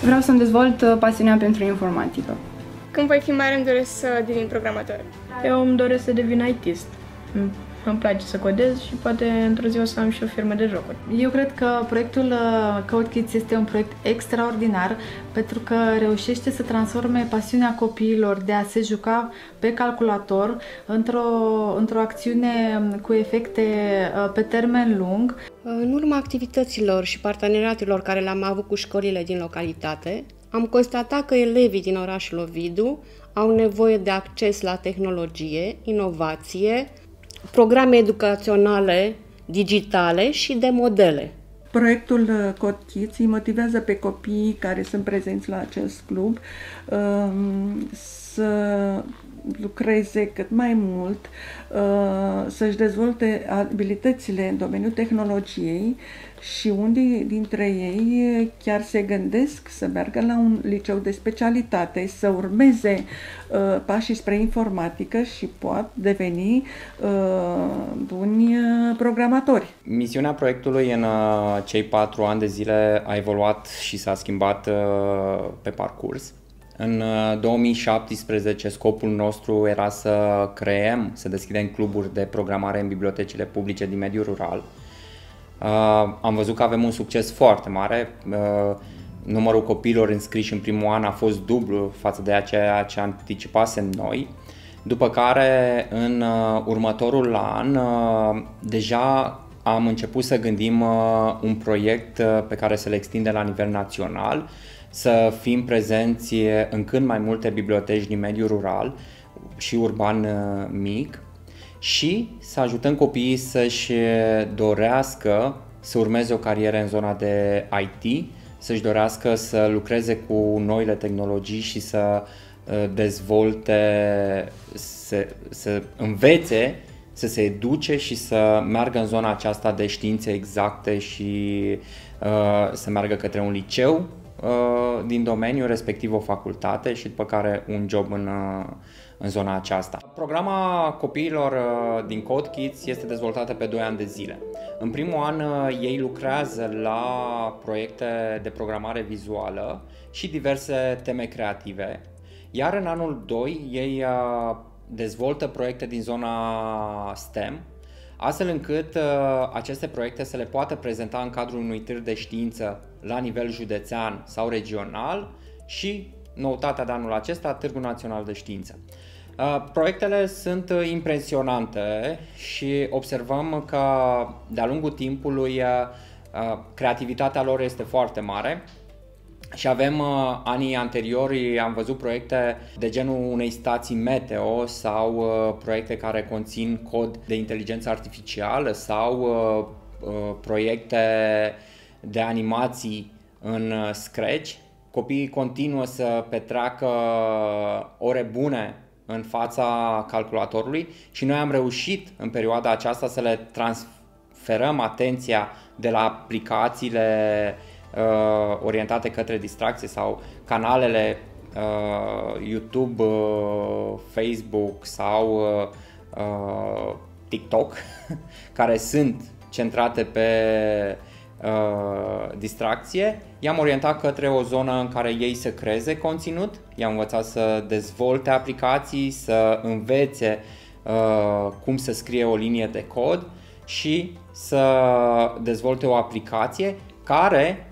Vreau să-mi dezvolt pasiunea pentru informatică. Când voi fi mare, îmi doresc să devin programator. Eu îmi doresc să devin IT-ist. Îmi place să codez și poate într-o zi o să am și o firmă de jocuri. Eu cred că proiectul CodeKids este un proiect extraordinar pentru că reușește să transforme pasiunea copiilor de a se juca pe calculator într-o acțiune cu efecte pe termen lung. În urma activităților și parteneriatelor care le-am avut cu școlile din localitate, am constatat că elevii din orașul Ovidiu au nevoie de acces la tehnologie, inovație, programe educaționale, digitale și de modele. Proiectul CodeKids îi motivează pe copiii care sunt prezenți la acest club să lucreze cât mai mult, să-și dezvolte abilitățile în domeniul tehnologiei și unii dintre ei chiar se gândesc să meargă la un liceu de specialitate, să urmeze pașii spre informatică și pot deveni buni programatori. Misiunea proiectului în cei 4 ani de zile a evoluat și s-a schimbat pe parcurs. În 2017 scopul nostru era să deschidem cluburi de programare în bibliotecile publice din mediul rural. Am văzut că avem un succes foarte mare. Numărul copiilor înscriși în primul an a fost dublu față de ceea ce anticipasem noi. După care, în următorul an, deja am început să gândim un proiect pe care să-l extindem la nivel național, să fim prezenți în cât mai multe biblioteci din mediul rural și urban mic și să ajutăm copiii să-și dorească să urmeze o carieră în zona de IT, să-și dorească să lucreze cu noile tehnologii și să dezvolte, să învețe, să se educe și să meargă în zona aceasta de științe exacte și să meargă către un liceu din domeniu, respectiv o facultate și după care un job în zona aceasta. Programa copiilor din CodeKids este dezvoltată pe 2 ani de zile. În primul an ei lucrează la proiecte de programare vizuală și diverse teme creative, iar în anul 2 ei dezvoltă proiecte din zona STEM, astfel încât aceste proiecte să le poată prezenta în cadrul unui tir de știință la nivel județean sau regional și, noutatea de anul acesta, Târgul Național de Știință. Proiectele sunt impresionante și observăm că de-a lungul timpului creativitatea lor este foarte mare. Și avem anii anteriori, am văzut proiecte de genul unei stații meteo sau proiecte care conțin cod de inteligență artificială sau proiecte de animații în Scratch. Copiii continuă să petreacă ore bune în fața calculatorului și noi am reușit în perioada aceasta să le transferăm atenția de la aplicațiile orientate către distracție sau canalele YouTube, Facebook sau TikTok care sunt centrate pe distracție. I-am orientat către o zonă în care ei să creeze conținut, i-am învățat să dezvolte aplicații, să învețe cum să scrie o linie de cod și să dezvolte o aplicație care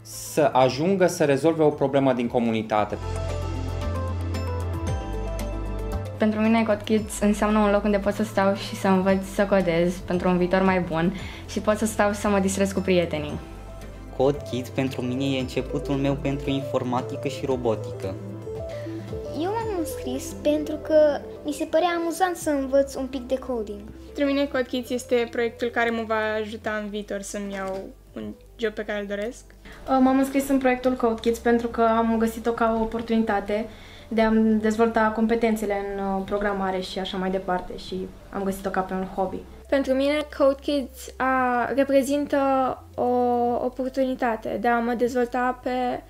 să ajungă să rezolve o problemă din comunitate. Pentru mine CodeKids înseamnă un loc unde pot să stau și să învăț să codez pentru un viitor mai bun și pot să stau să mă distrez cu prietenii. CodeKids pentru mine e începutul meu pentru informatică și robotică. Eu m-am înscris pentru că mi se părea amuzant să învăț un pic de coding. Pentru mine CodeKids este proiectul care mă va ajuta în viitor să-mi iau un job pe care îl doresc. M-am înscris în proiectul CodeKids pentru că am găsit-o ca o oportunitate de a-mi dezvolta competențele în programare și așa mai departe și am găsit-o ca pe un hobby. Pentru mine CodeKids reprezintă o oportunitate de a mă dezvolta pe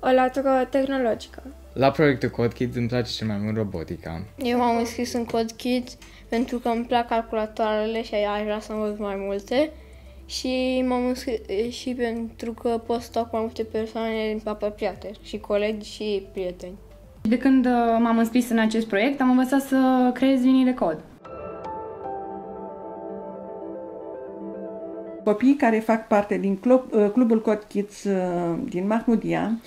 o latură tehnologică. La proiectul CodeKids îmi place cel mai mult robotica. Eu m-am înscris în CodeKids pentru că îmi plac calculatoarele și aș vrea să învăț mai multe și m-am înscris și pentru că pot sta cu mai multe persoane apropiate, și colegi și prieteni. De când m-am înscris în acest proiect, am învățat să creez linii de cod. Copiii care fac parte din Clubul Code Kids din Mahmudia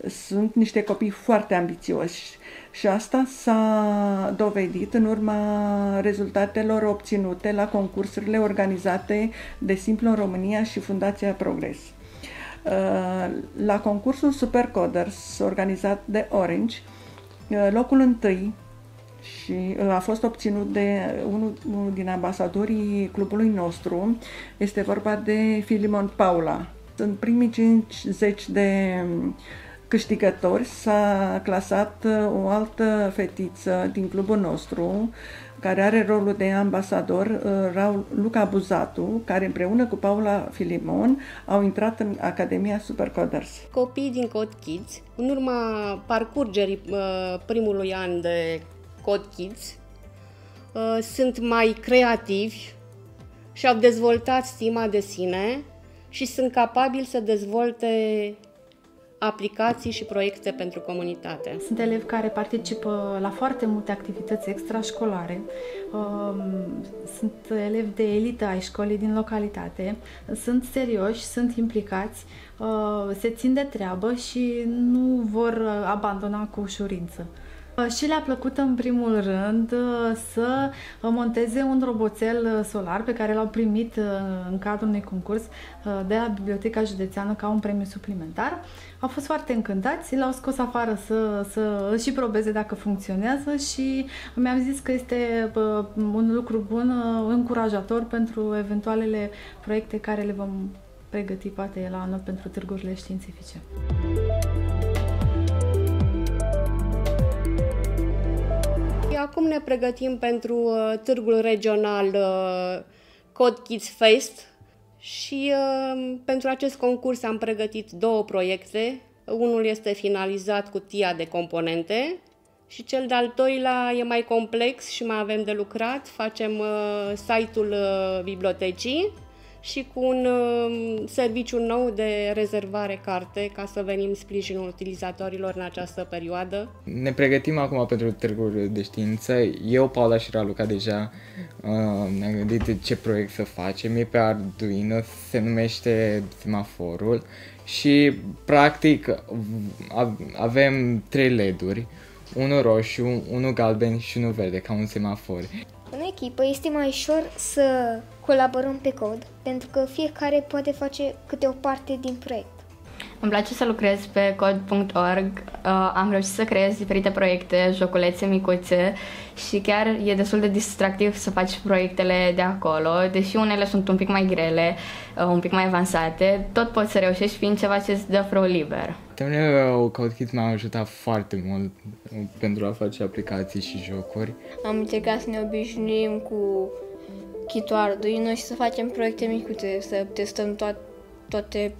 sunt niște copii foarte ambițioși și asta s-a dovedit în urma rezultatelor obținute la concursurile organizate de Simplu în România și Fundația Progres. La concursul Super Coders organizat de Orange, locul întâi și a fost obținut de unul din ambasadorii clubului nostru, este vorba de Filimon Paula. În primii 50 de câștigători s-a clasat o altă fetiță din clubul nostru, care are rolul de ambasador, Luca Buzatu, care împreună cu Paula Filimon au intrat în Academia Super Coders. Copiii din Code Kids, în urma parcurgerii primului an de Code Kids, sunt mai creativi și au dezvoltat stima de sine și sunt capabili să dezvolte aplicații și proiecte pentru comunitate. Sunt elevi care participă la foarte multe activități extrașcolare, sunt elevi de elită ai școlii din localitate, sunt serioși, sunt implicați, se țin de treabă și nu vor abandona cu ușurință. Și le-a plăcut în primul rând să monteze un roboțel solar pe care l-au primit în cadrul unui concurs de la Biblioteca Județeană ca un premiu suplimentar. Au fost foarte încântați, l-au scos afară să și probeze dacă funcționează și mi-am zis că este un lucru bun, încurajator pentru eventualele proiecte care le vom pregăti poate la anul pentru târgurile științifice. Acum ne pregătim pentru târgul regional Code Kids Fest și pentru acest concurs am pregătit 2 proiecte. Unul este finalizat cu TIA de componente și cel de-al doilea e mai complex și mai avem de lucrat. Facem site-ul bibliotecii și cu un serviciu nou de rezervare carte ca să venim sprijinul utilizatorilor în această perioadă. Ne pregătim acum pentru târguri de știință. Eu, Paula și Raluca deja ne-am gândit de ce proiect să facem. E pe Arduino, se numește Semaforul și practic avem 3 LED-uri, unul roșu, unul galben și unul verde, ca un semafor. În echipă este mai ușor să colaborăm pe cod, pentru că fiecare poate face câte o parte din proiect. Îmi place să lucrez pe code.org, am reușit să creez diferite proiecte, joculețe micuțe și chiar e destul de distractiv să faci proiectele de acolo, deși unele sunt un pic mai grele, un pic mai avansate, tot poți să reușești fiind ceva ce îți dă flow liber. Termenul Code Kids m-a ajutat foarte mult pentru a face aplicații și jocuri. Am încercat să ne obișnuim cu kit-ul Arduino și să facem proiecte micuțe, să testăm toate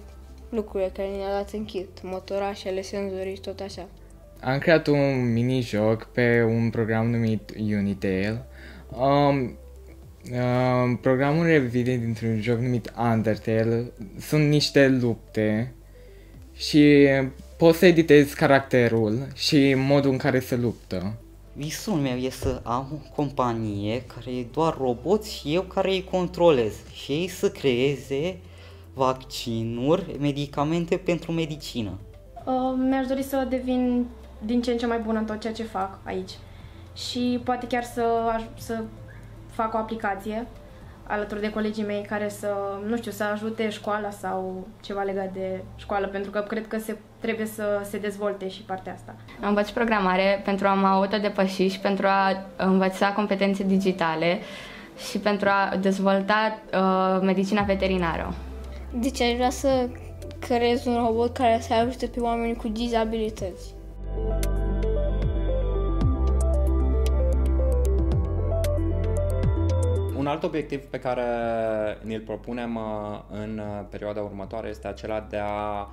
lucrurile care ne-a dat în kit, motorașele, senzorii și tot așa. Am creat un mini-joc pe un program numit Unitail. Programul revine dintr-un joc numit Undertale. Sunt niște lupte și poți să editezi caracterul și modul în care se luptă. Visul meu e să am o companie care e doar roboți și eu care îi controlez și ei să creeze vaccinuri, medicamente pentru medicină. Mi-aș dori să devin din ce în ce mai bună în tot ceea ce fac aici și poate chiar să fac o aplicație alături de colegii mei care să ajute școala sau ceva legat de școală, pentru că cred că trebuie să se dezvolte și partea asta. Învăț programare pentru a mă autodepăși și pentru a învăța competențe digitale și pentru a dezvolta medicina veterinară. Deci aș vrea să creez un robot care să ajute pe oameni cu dizabilități. Un alt obiectiv pe care ne-l propunem în perioada următoare este acela de a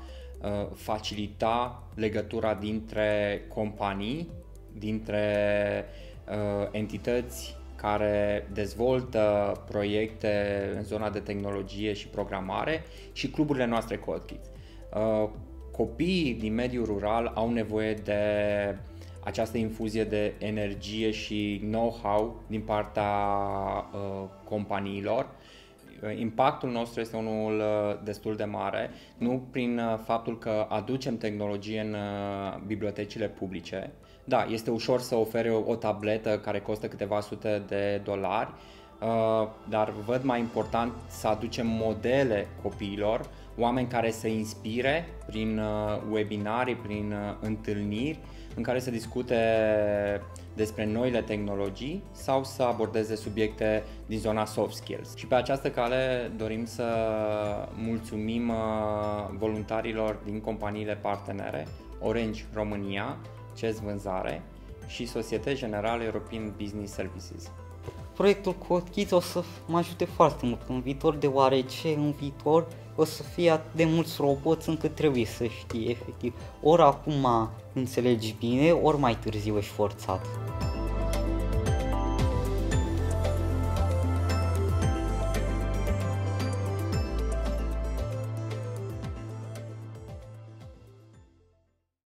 facilita legătura dintre companii, dintre entități care dezvoltă proiecte în zona de tehnologie și programare și cluburile noastre Code Kids. Copiii din mediul rural au nevoie de această infuzie de energie și know-how din partea companiilor. Impactul nostru este unul destul de mare, nu prin faptul că aducem tehnologie în bibliotecile publice. Da, este ușor să ofere o tabletă care costă câteva sute de dolari, dar văd mai important să aducem modele copiilor, oameni care să inspire prin webinarii, prin întâlniri în care să discute despre noile tehnologii sau să abordeze subiecte din zona soft skills. Și pe această cale dorim să mulțumim voluntarilor din companiile partenere, Orange România, CES Vânzare și Societe Generale European Business Services. Proiectul Code Kids o să mă ajute foarte mult în viitor, deoarece în viitor o să fie atât de mulți roboți încât trebuie să știi efectiv. Ori acum înțelegi bine, ori mai târziu ești forțat.